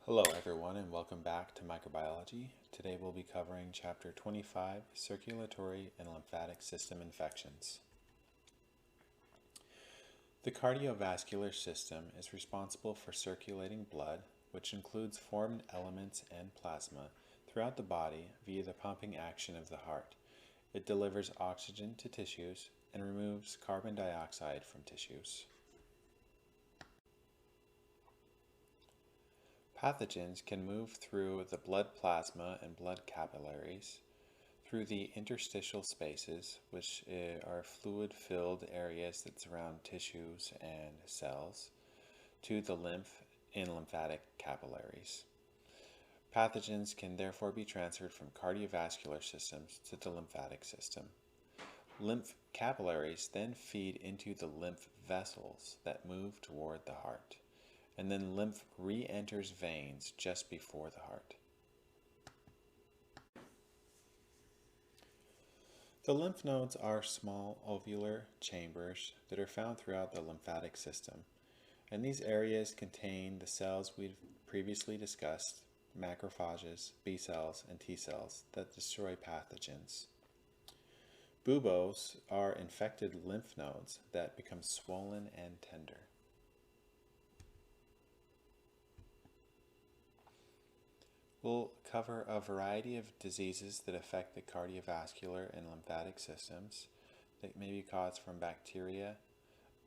Hello everyone and welcome back to Microbiology. Today we'll be covering Chapter 25, Circulatory and Lymphatic System Infections. The cardiovascular system is responsible for circulating blood, which includes foreign elements and plasma, throughout the body via the pumping action of the heart. It delivers oxygen to tissues and removes carbon dioxide from tissues. Pathogens can move through the blood plasma and blood capillaries, through the interstitial spaces, which are fluid-filled areas that surround tissues and cells, to the lymph and lymphatic capillaries. Pathogens can therefore be transferred from cardiovascular systems to the lymphatic system. Lymph capillaries then feed into the lymph vessels that move toward the heart, and then lymph re-enters veins just before the heart. The lymph nodes are small ovular chambers that are found throughout the lymphatic system, and these areas contain the cells we've previously discussed, macrophages, B cells, and T cells that destroy pathogens. Buboes are infected lymph nodes that become swollen and tender. We'll cover a variety of diseases that affect the cardiovascular and lymphatic systems that may be caused from bacteria,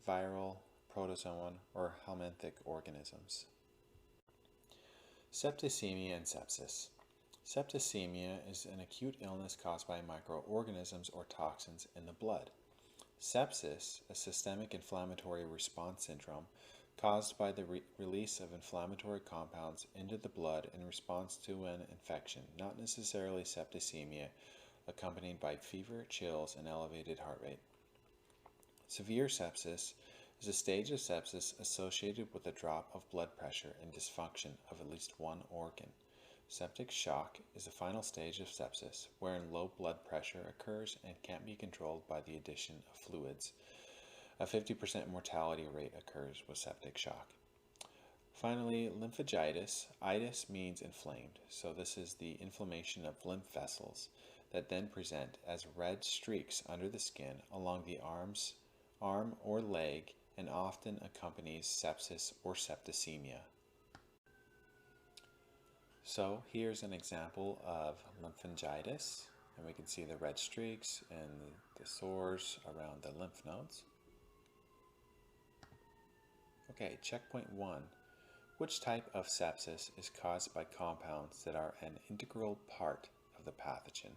viral, protozoan, or helminthic organisms. Septicemia and sepsis. Septicemia is an acute illness caused by microorganisms or toxins in the blood. Sepsis, a systemic inflammatory response syndrome, caused by the release of inflammatory compounds into the blood in response to an infection, not necessarily septicemia, accompanied by fever, chills, and elevated heart rate. Severe sepsis is a stage of sepsis associated with a drop of blood pressure and dysfunction of at least one organ. Septic shock is the final stage of sepsis, wherein low blood pressure occurs and can't be controlled by the addition of fluids. A 50% mortality rate occurs with septic shock. Finally, lymphangitis. Itis means inflamed, so this is the inflammation of lymph vessels that then present as red streaks under the skin along the arm or leg, and often accompanies sepsis or septicemia. So here's an example of lymphangitis, and we can see the red streaks and the sores around the lymph nodes. Okay, checkpoint 1. Which type of sepsis is caused by compounds that are an integral part of the pathogen?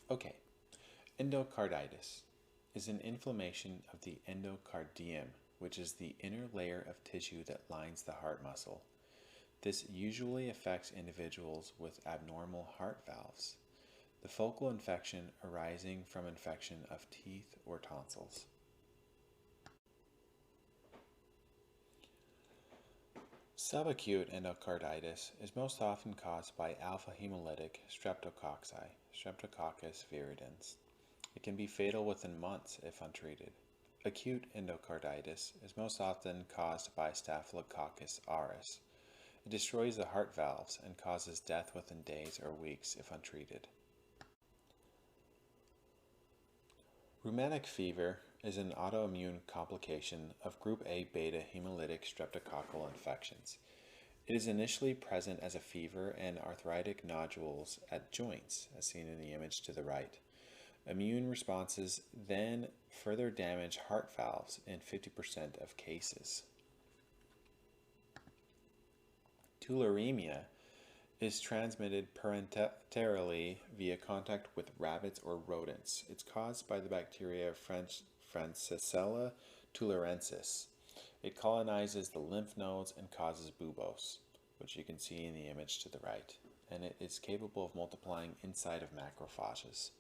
Okay, endocarditis is an inflammation of the endocardium, which is the inner layer of tissue that lines the heart muscle. This usually affects individuals with abnormal heart valves. The focal infection arising from infection of teeth or tonsils. Subacute endocarditis is most often caused by alpha hemolytic streptococci, Streptococcus viridans. It can be fatal within months if untreated. Acute endocarditis is most often caused by Staphylococcus aureus. It destroys the heart valves and causes death within days or weeks if untreated. Rheumatic fever is an autoimmune complication of group A beta hemolytic streptococcal infections. It is initially present as a fever and arthritic nodules at joints, as seen in the image to the right. Immune responses then further damage heart valves in 50% of cases. Tularemia is transmitted parenterally via contact with rabbits or rodents. It's caused by the bacteria Francisella tularensis. It colonizes the lymph nodes and causes buboes, which you can see in the image to the right, and it is capable of multiplying inside of macrophages.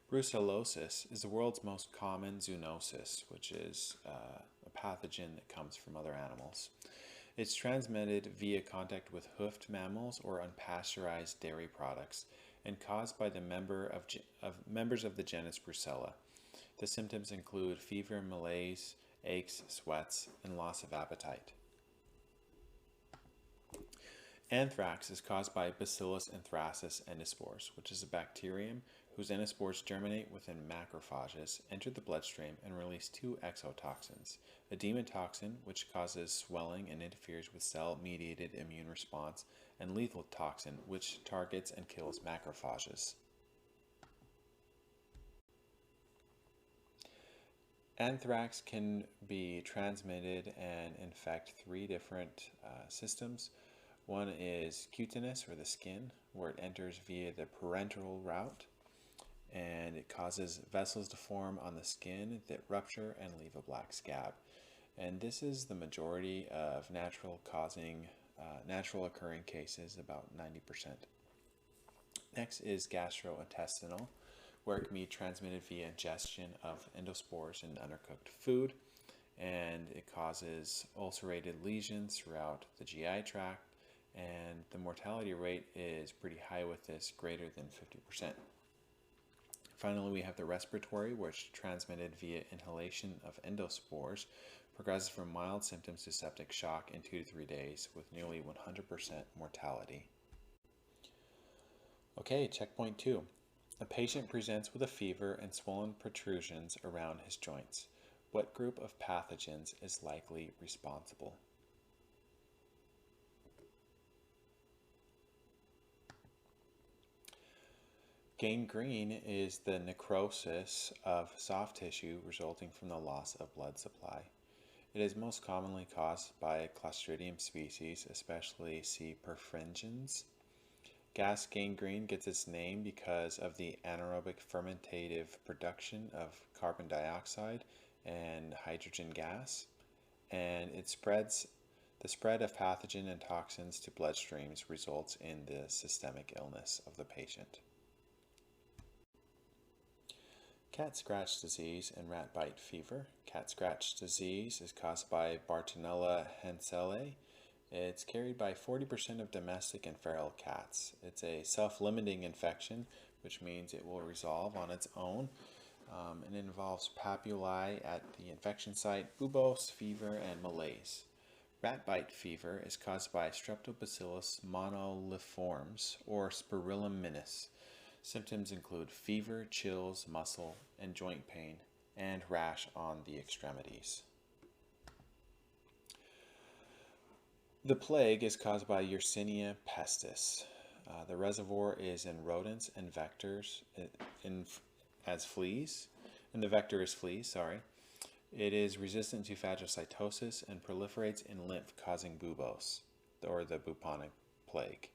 Brucellosis is the world's most common zoonosis, which is a pathogen that comes from other animals. It's transmitted via contact with hoofed mammals or unpasteurized dairy products and caused by the members of the genus Brucella. The symptoms include fever, malaise, aches, sweats, and loss of appetite. Anthrax is caused by Bacillus anthracis endospores, which is a bacterium whose endospores germinate within macrophages, enter the bloodstream, and release two exotoxins: edema toxin, which causes swelling and interferes with cell-mediated immune response, and lethal toxin, which targets and kills macrophages. Anthrax can be transmitted and infect three different systems. One is cutaneous, or the skin, where it enters via the parenteral route, and it causes vessels to form on the skin that rupture and leave a black scab. And this is the majority of natural occurring cases, about 90%. Next is gastrointestinal, where it can be transmitted via ingestion of endospores in undercooked food, and it causes ulcerated lesions throughout the GI tract, and the mortality rate is pretty high with this, greater than 50%. Finally, we have the respiratory, which is transmitted via inhalation of endospores, progresses from mild symptoms to septic shock in 2 to 3 days, with nearly 100% mortality. Okay, checkpoint 2. A patient presents with a fever and swollen protrusions around his joints. What group of pathogens is likely responsible? Gangrene is the necrosis of soft tissue resulting from the loss of blood supply. It is most commonly caused by Clostridium species, especially C. perfringens. Gas gangrene gets its name because of the anaerobic fermentative production of carbon dioxide and hydrogen gas, and the spread of pathogen and toxins to bloodstreams results in the systemic illness of the patient. Cat scratch disease and rat bite fever. Cat scratch disease is caused by Bartonella henselae. It's carried by 40% of domestic and feral cats. It's a self-limiting infection, which means it will resolve on its own. And it involves papullae at the infection site, buboes, fever, and malaise. Rat bite fever is caused by Streptobacillus mononocleoforms, or Spirillum minis. Symptoms include fever, chills, muscle and joint pain, and rash on the extremities. The plague is caused by Yersinia pestis. The reservoir is in rodents and vectors as fleas, and the vector is fleas, sorry. It is resistant to phagocytosis and proliferates in lymph, causing buboes, or the bubonic plague.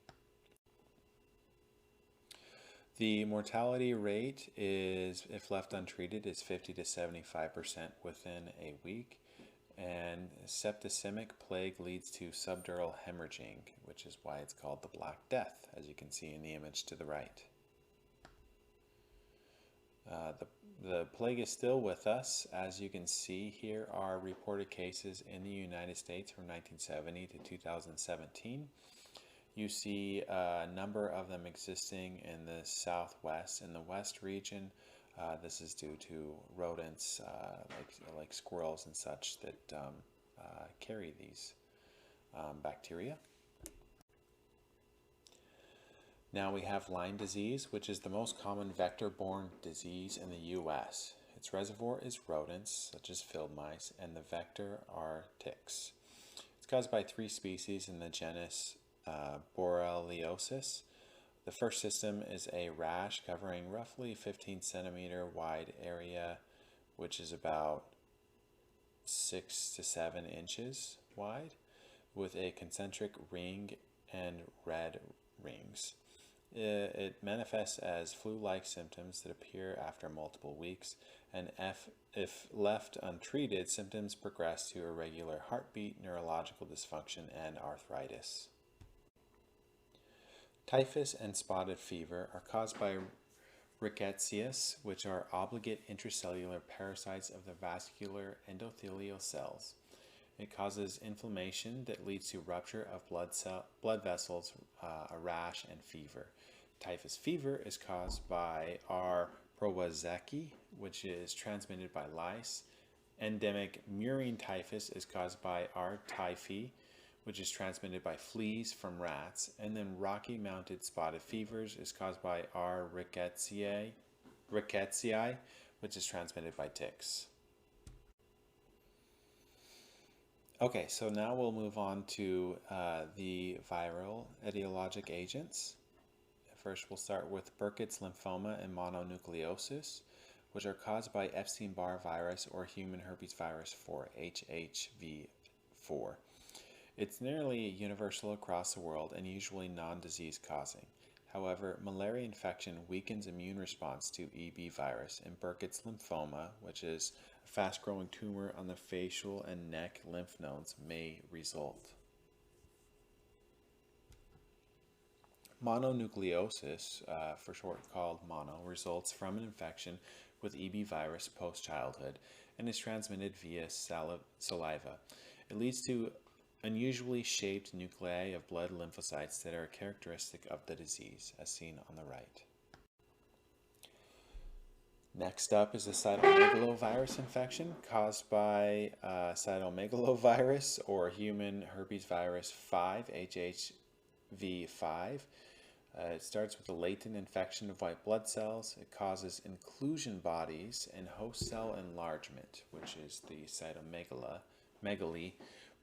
The mortality rate is, if left untreated, is 50 to 75% within a week. And septicemic plague leads to subdural hemorrhaging, which is why it's called the Black Death, as you can see in the image to the right. The plague is still with us. As you can see, here are reported cases in the United States from 1970 to 2017. You see a number of them existing in the southwest. In the west region, this is due to rodents like squirrels and such that carry these bacteria. Now we have Lyme disease, which is the most common vector-borne disease in the U.S. Its reservoir is rodents, such as field mice, and the vector are ticks. It's caused by 3 species in the genus Borreliosis. The first system is a rash covering roughly 15 centimeter wide area, which is about 6 to 7 inches wide, with a concentric ring and red rings. It manifests as flu-like symptoms that appear after multiple weeks, and if left untreated, symptoms progress to irregular heartbeat, neurological dysfunction, and arthritis. Typhus and spotted fever are caused by rickettsia, which are obligate intracellular parasites of the vascular endothelial cells. It causes inflammation that leads to rupture of blood vessels, a rash, and fever. typhus fever is caused by R. prowazekii, which is transmitted by lice. Endemic murine typhus is caused by R. typhi, which is transmitted by fleas from rats. And then Rocky Mounted Spotted Fevers is caused by R. rickettsia, which is transmitted by ticks. Okay, so now we'll move on to the viral etiologic agents. First, we'll start with Burkitt's lymphoma and mononucleosis, which are caused by Epstein-Barr virus or human herpes virus 4, HHV4. It's nearly universal across the world and usually non-disease causing. However, malaria infection weakens immune response to EB virus, and Burkitt's lymphoma, which is a fast-growing tumor on the facial and neck lymph nodes, may result. Mononucleosis, for short called mono, results from an infection with EB virus post-childhood and is transmitted via saliva. It leads to unusually shaped nuclei of blood lymphocytes that are characteristic of the disease, as seen on the right. Next up is the cytomegalovirus infection caused by cytomegalovirus or human herpes virus 5, HHV5. It starts with a latent infection of white blood cells. It causes inclusion bodies and host cell enlargement, which is the cytomegaly,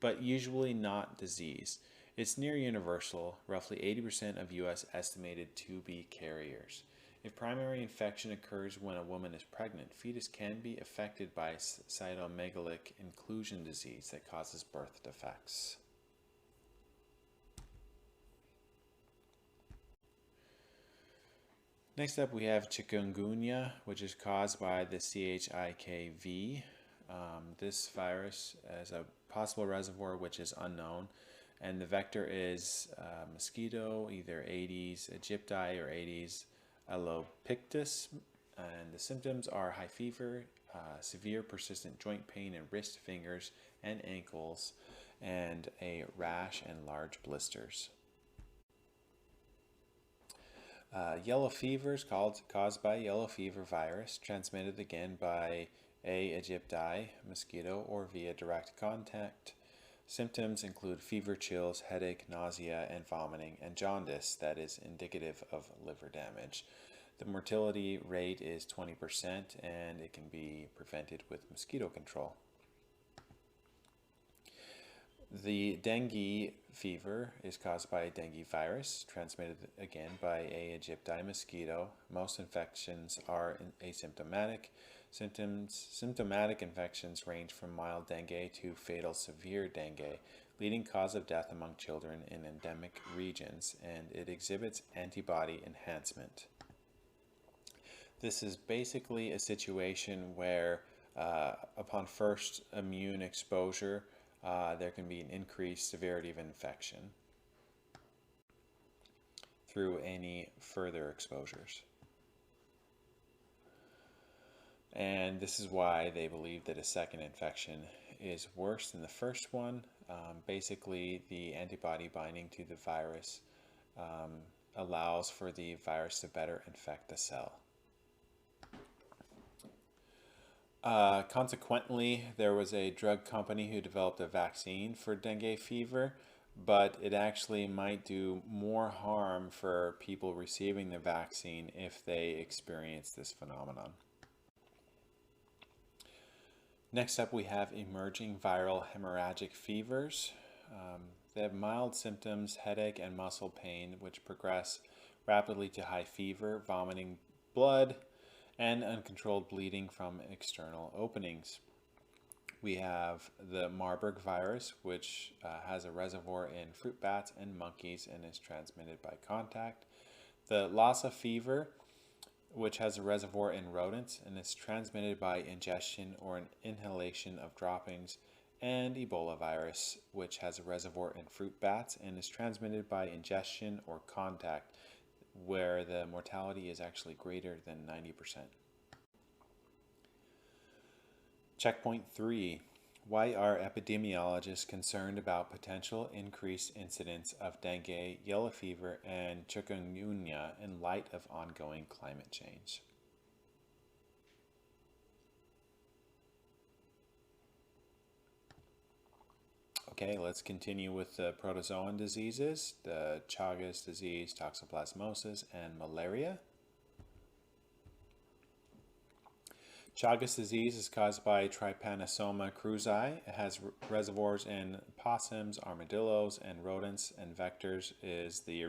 but usually not disease. It's near universal, roughly 80% of U.S. estimated to be carriers. If primary infection occurs when a woman is pregnant, fetus can be affected by cytomegalic inclusion disease that causes birth defects. Next up, we have chikungunya, which is caused by the CHIKV. This virus has a possible reservoir which is unknown, and the vector is mosquito, either Aedes aegypti or Aedes albopictus, and the symptoms are high fever, severe persistent joint pain in wrist, fingers, and ankles, and a rash and large blisters. Yellow fever is caused by yellow fever virus, transmitted again by A. aegypti mosquito or via direct contact. Symptoms include fever, chills, headache, nausea, and vomiting, and jaundice that is indicative of liver damage. The mortality rate is 20%, and it can be prevented with mosquito control. The dengue fever is caused by a dengue virus, transmitted again by A. aegypti mosquito. Most infections are asymptomatic. Symptomatic infections range from mild dengue to fatal severe dengue, leading cause of death among children in endemic regions, and it exhibits antibody enhancement. This is basically a situation where upon first immune exposure, there can be an increased severity of infection through any further exposures. And this is why they believe that a second infection is worse than the first one. Basically, the antibody binding to the virus allows for the virus to better infect the cell. Consequently, there was a drug company who developed a vaccine for dengue fever, but it actually might do more harm for people receiving the vaccine if they experience this phenomenon. Next up, we have emerging viral hemorrhagic fevers. They have mild symptoms, headache and muscle pain, which progress rapidly to high fever, vomiting blood, and uncontrolled bleeding from external openings. We have the Marburg virus, which has a reservoir in fruit bats and monkeys and is transmitted by contact. The Lassa fever, which has a reservoir in rodents and is transmitted by ingestion or an inhalation of droppings. And Ebola virus, which has a reservoir in fruit bats and is transmitted by ingestion or contact, where the mortality is actually greater than 90%. Checkpoint 3, Why are epidemiologists concerned about potential increased incidence of dengue, yellow fever, and chikungunya in light of ongoing climate change? Okay, let's continue with the protozoan diseases, the Chagas disease, toxoplasmosis, and malaria. Chagas disease is caused by Trypanosoma cruzi. It has reservoirs in possums, armadillos, and rodents, and vectors is the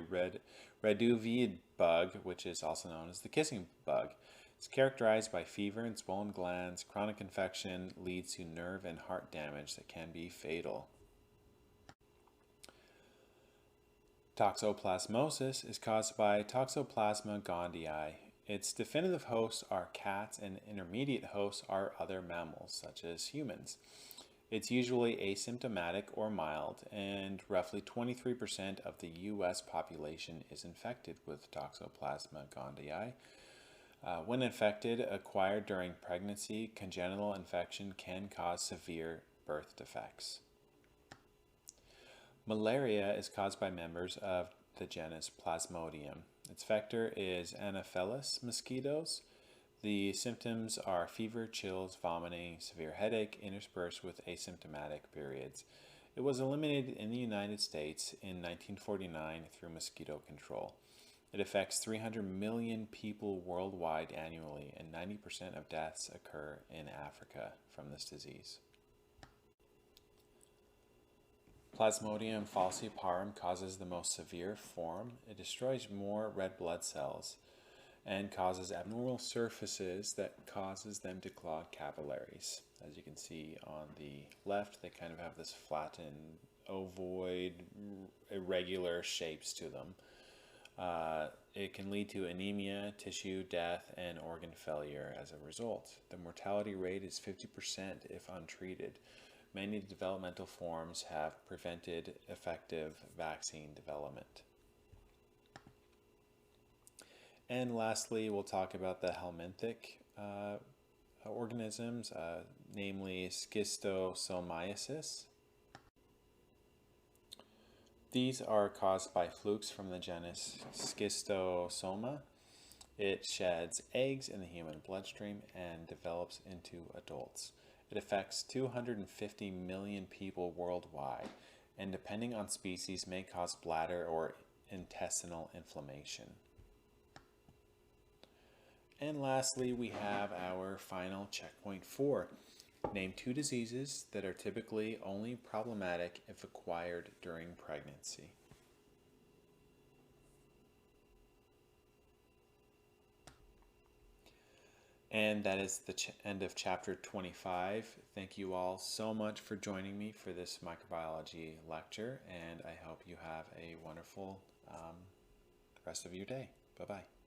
reduviid bug, which is also known as the kissing bug. It's characterized by fever and swollen glands. Chronic infection leads to nerve and heart damage that can be fatal. Toxoplasmosis is caused by Toxoplasma gondii. Its definitive hosts are cats and intermediate hosts are other mammals, such as humans. It's usually asymptomatic or mild, and roughly 23% of the U.S. population is infected with Toxoplasma gondii. When infected, acquired during pregnancy, congenital infection can cause severe birth defects. Malaria is caused by members of the genus Plasmodium. Its vector is Anopheles mosquitoes. The symptoms are fever, chills, vomiting, severe headache, interspersed with asymptomatic periods. It was eliminated in the United States in 1949 through mosquito control. It affects 300 million people worldwide annually, and 90% of deaths occur in Africa from this disease. Plasmodium falciparum causes the most severe form. It destroys more red blood cells and causes abnormal surfaces that causes them to clog capillaries. As you can see on the left, they kind of have this flattened, ovoid, irregular shapes to them. It can lead to anemia, tissue death, and organ failure as a result. The mortality rate is 50% if untreated. Many developmental forms have prevented effective vaccine development. And lastly, we'll talk about the helminthic organisms, namely SCHISTOSOMIASIS. These are caused by flukes from the genus Schistosoma. It sheds eggs in the human bloodstream and develops into adults. It affects 250 million people worldwide, and depending on species may cause bladder or intestinal inflammation. And lastly, we have our final checkpoint 4. Name 2 diseases that are typically only problematic if acquired during pregnancy. And that is the end of chapter 25. Thank you all so much for joining me for this microbiology lecture, and I hope you have a wonderful rest of your day. Bye-bye.